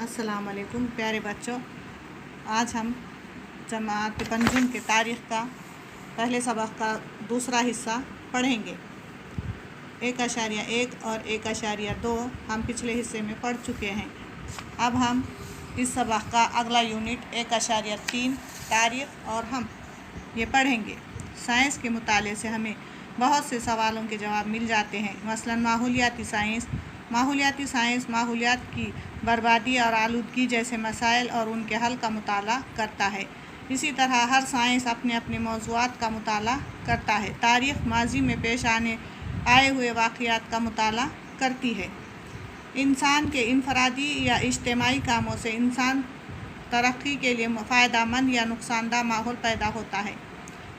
अस्सलाम वालेकुम प्यारे बच्चों, आज हम जमात पंजुम के तारीख़ का पहले सबक का दूसरा हिस्सा पढ़ेंगे। 1.1 और 1.2 हम पिछले हिस्से में पढ़ चुके हैं। अब हम इस सबक का अगला यूनिट 1.3 तारीख़ और हम ये पढ़ेंगे। साइंस के मुताले से हमें बहुत से सवालों के जवाब मिल जाते हैं। मसलन माहौलियाती साइंस माहौलियात की बर्बादी और आलूदगी जैसे मसाइल और उनके हल का मुताला करता है। इसी तरह हर साइंस अपने अपने मौज़ूआत का मुताला करता है। तारीख़ माजी में पेश आए हुए वाक़यात का मुताला करती है। इंसान के इनफरादी या इज्तिमाई कामों से इंसान तरक्की के लिए फ़ायदेमंद या नुकसानदा माहौल पैदा होता है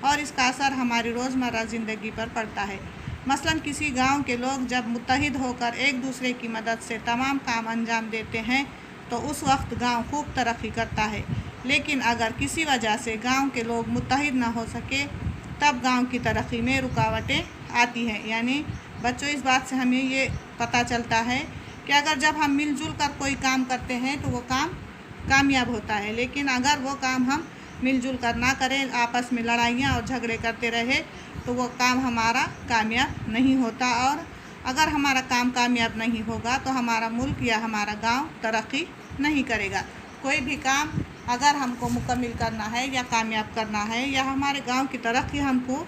और इसका असर हमारी रोज़मर्रा ज़िंदगी पर पड़ता है। मसलन किसी गांव के लोग जब मुत्तहिद होकर एक दूसरे की मदद से तमाम काम अंजाम देते हैं तो उस वक्त गांव खूब तरक्की करता है। लेकिन अगर किसी वजह से गांव के लोग मुत्तहिद न हो सके तब गांव की तरक्की में रुकावटें आती हैं। यानी बच्चों, इस बात से हमें ये पता चलता है कि अगर जब हम मिलजुल कर कोई काम करते हैं तो वो काम कामयाब होता है, लेकिन अगर वो काम हम मिलजुल कर ना करें, आपस में लड़ाइयाँ और झगड़े करते रहे तो वो काम हमारा कामयाब नहीं होता। और अगर हमारा काम कामयाब नहीं होगा तो हमारा मुल्क या हमारा गांव तरक्की नहीं करेगा। कोई भी काम अगर हमको मुकम्मल करना है या कामयाब करना है या हमारे गांव की तरक्की हमको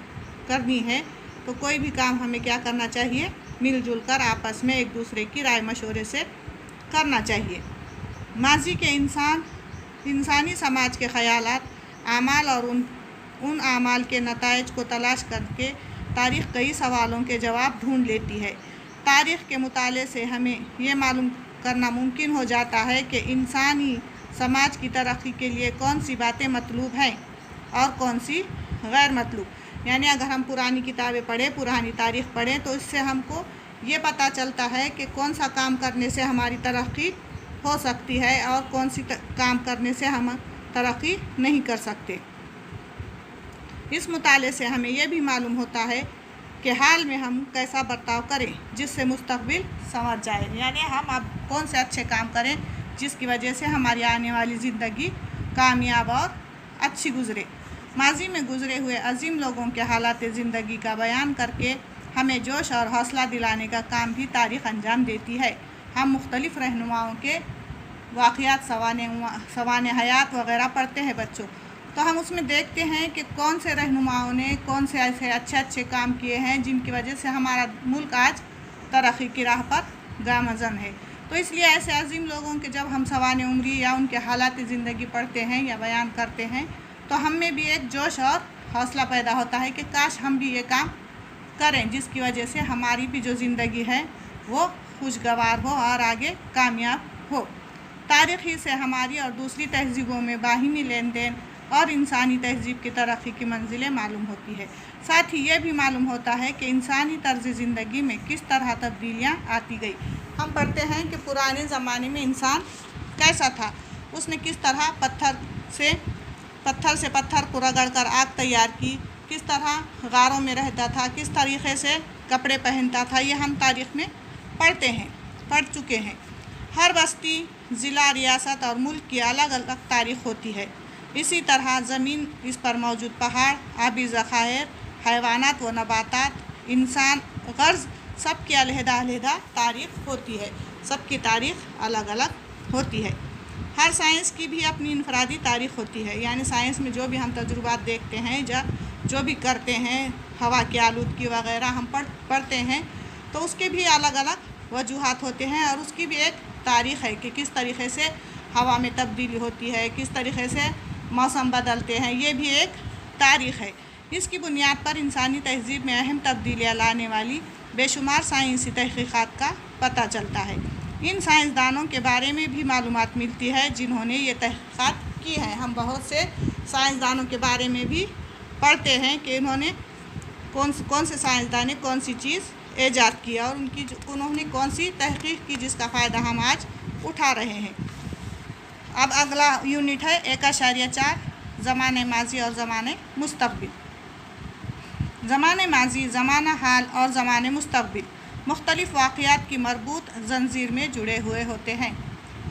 करनी है तो कोई भी काम हमें क्या करना चाहिए, मिलजुल कर आपस में एक दूसरे की राय मशवरे से करना चाहिए। माजी के इंसानी समाज के ख़यालात, आमाल और उन आमाल के नताइज को तलाश करके तारीख़ कई सवालों के जवाब ढूंढ लेती है। तारीख़ के मुताले से हमें ये मालूम करना मुमकिन हो जाता है कि इंसानी समाज की तरक्की के लिए कौन सी बातें मतलूब हैं और कौन सी गैर मतलूब। यानी अगर हम पुरानी किताबें पढ़ें, पुरानी तारीख़ पढ़ें तो इससे हमको ये पता चलता है कि कौन सा काम करने से हमारी तरक्की हो सकती है और कौन सी काम करने से हम तरक्की नहीं कर सकते। इस मुताले से हमें यह भी मालूम होता है कि हाल में हम कैसा बर्ताव करें जिससे मुस्तकबिल संवर जाए। यानी हम अब कौन से अच्छे काम करें जिसकी वजह से हमारी आने वाली ज़िंदगी कामयाब और अच्छी गुज़रे। माजी में गुज़रे हुए अजीम लोगों के हालात ज़िंदगी का बयान करके हमें जोश और हौसला दिलाने का काम भी तारीख़ अंजाम देती है। हम मुख्तलिफ़ रहनुमाओं के वाक़यात, सवाने हयात वग़ैरह पढ़ते हैं बच्चों, तो हम उसमें देखते हैं कि कौन से रहनुमाओं ने कौन से ऐसे अच्छे काम किए हैं जिनकी वजह से हमारा मुल्क आज तरक्की की राह पर गामज़न है। तो इसलिए ऐसे अजीम लोगों के जब हम सवाने उम्री या उनके हालात ज़िंदगी पढ़ते हैं या बयान करते हैं तो हम में भी एक जोश और हौसला पैदा होता है कि काश हम भी ये काम करें जिसकी वजह से हमारी भी जो ज़िंदगी है वो खुशगवार हो और आगे कामयाब हो। तारीख़ ही से हमारी और दूसरी तहज़ीबों में बाहिमी लेन देन और इंसानी तहज़ीब की तरक्की की मंजिलें मालूम होती है। साथ ही ये भी मालूम होता है कि इंसानी तर्ज़ ज़िंदगी में किस तरह तब्दीलियाँ आती गई। हम पढ़ते हैं कि पुराने ज़माने में इंसान कैसा था, उसने किस तरह पत्थर से पत्थर को रगड़ कर आग तैयार की, किस तरह गारों में रहता था, किस तरीक़े से कपड़े पहनता था, ये हम तारीख़ में पढ़ चुके हैं। हर बस्ती, ज़िला, रियासत और मुल्क की अलग अलग तारीख़ होती है। इसी तरह ज़मीन, इस पर मौजूद पहाड़, आबी ज़खायर, हैवानात व नबातात, इंसान, गर्ज़, सब की अलहदा तारीख़ होती है। सबकी तारीख़ अलग अलग होती है। हर साइंस की भी अपनी इनफरादी तारीख़ होती है। यानी साइंस में जो भी हम तजुर्बात देखते हैं, जो भी करते हैं, हवा की आलूदगी वग़ैरह हम पढ़ते हैं तो उसके भी अलग अलग वजूहात होते हैं और उसकी भी एक तारीख़ है कि किस तरीक़े से हवा में तब्दीली होती है, किस तरीक़े से मौसम बदलते हैं, ये भी एक तारीख़ है। इसकी बुनियाद पर इंसानी तहज़ीब में अहम तब्दीलियाँ लाने वाली बेशुमार साइंसी तहक़ीक़ात का पता चलता है। इन साइंसदानों के बारे में भी मालूमात मिलती है जिन्होंने ये तहक़ीक़ात की हैं। हम बहुत से साइंसदानों के बारे में भी पढ़ते हैं कि उन्होंने कौन से साइंसदान ने कौन सी चीज़ ईजाद किया और उन्होंने कौन सी तहक़ीक़ की जिसका फ़ायदा हम आज उठा रहे हैं। अब अगला यूनिट है 1.4 ज़माने माजी और ज़माने मुस्तक़बिल। ज़माने माजी, ज़माना हाल और ज़माने मुस्तक़बिल मुख्तलिफ़ वाक़यात की मरबूत ज़ंजीर में जुड़े हुए होते हैं।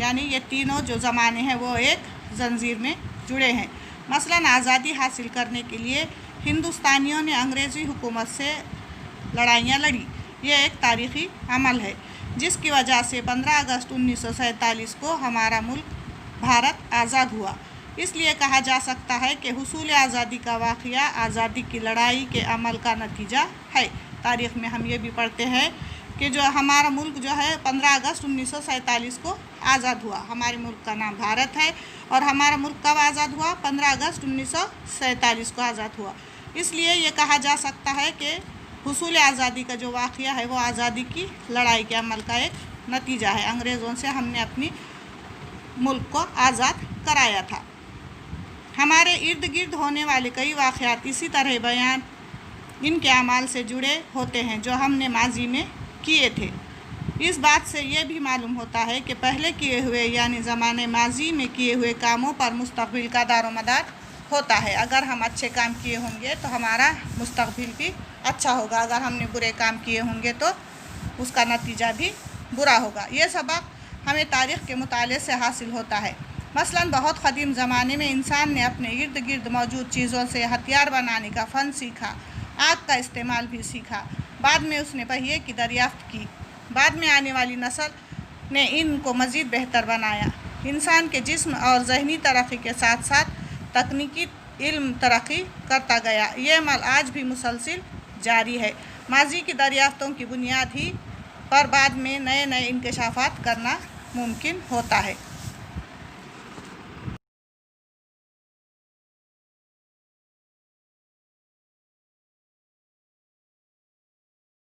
यानी ये तीनों जो ज़माने हैं वो एक जंजीर में जुड़े हैं। मसलन आज़ादी हासिल करने के लिए हिंदुस्तानियों ने अंग्रेज़ी हुकूमत से लड़ाइयाँ लड़ी। ये एक तारीख़ी अमल है जिसकी वजह से 15 अगस्त 1947 को हमारा मुल्क भारत आज़ाद हुआ। इसलिए कहा जा सकता है कि हुसूल आज़ादी का वाक़या आज़ादी की लड़ाई के अमल का नतीजा है। तारीख़ में हम ये भी पढ़ते हैं कि जो हमारा मुल्क जो है 15 अगस्त 1947 को आज़ाद हुआ। हमारे मुल्क का नाम भारत है और हमारा मुल्क कब आज़ाद हुआ? 15 अगस्त 1947 को आज़ाद हुआ। इसलिए ये कहा जा सकता है कि हुसूल आज़ादी का जो वाक़या है वो आज़ादी की लड़ाई के अमल का एक नतीजा है। अंग्रेज़ों से हमने अपनी मुल्क को आज़ाद कराया था। हमारे इर्द गिर्द होने वाले कई वाक़यात इसी तरह बयान इनके अमाल से जुड़े होते हैं जो हमने माजी में किए थे। इस बात से ये भी मालूम होता है कि पहले किए हुए यानी ज़माने माजी में किए हुए कामों पर मुस्तक़बिल का दारोमदार होता है। अगर हम अच्छे काम किए होंगे तो हमारा मुस्तक़बिल भी अच्छा होगा, अगर हमने बुरे काम किए होंगे तो उसका नतीजा भी बुरा होगा। ये सबक हमें तारीख़ के मुताले से हासिल होता है। मसलन बहुत क़दीम ज़माने में इंसान ने अपने इर्द गिर्द मौजूद चीज़ों से हथियार बनाने का फ़न सीखा, आग का इस्तेमाल भी सीखा। बाद में उसने पहिए की दरियाफ़्त की। बाद में आने वाली नस्ल ने इनको मज़ीद बेहतर बनाया। इंसान के जिस्म और ज़हनी तरक्की के साथ साथ तकनीकी इल्म तरक्की करता गया। ये अमल आज भी मुसलसिल जारी है। माजी की दरियाफ़्तों की बुनियाद ही पर बाद में नए नए इंकशाफात करना मुमकिन होता है।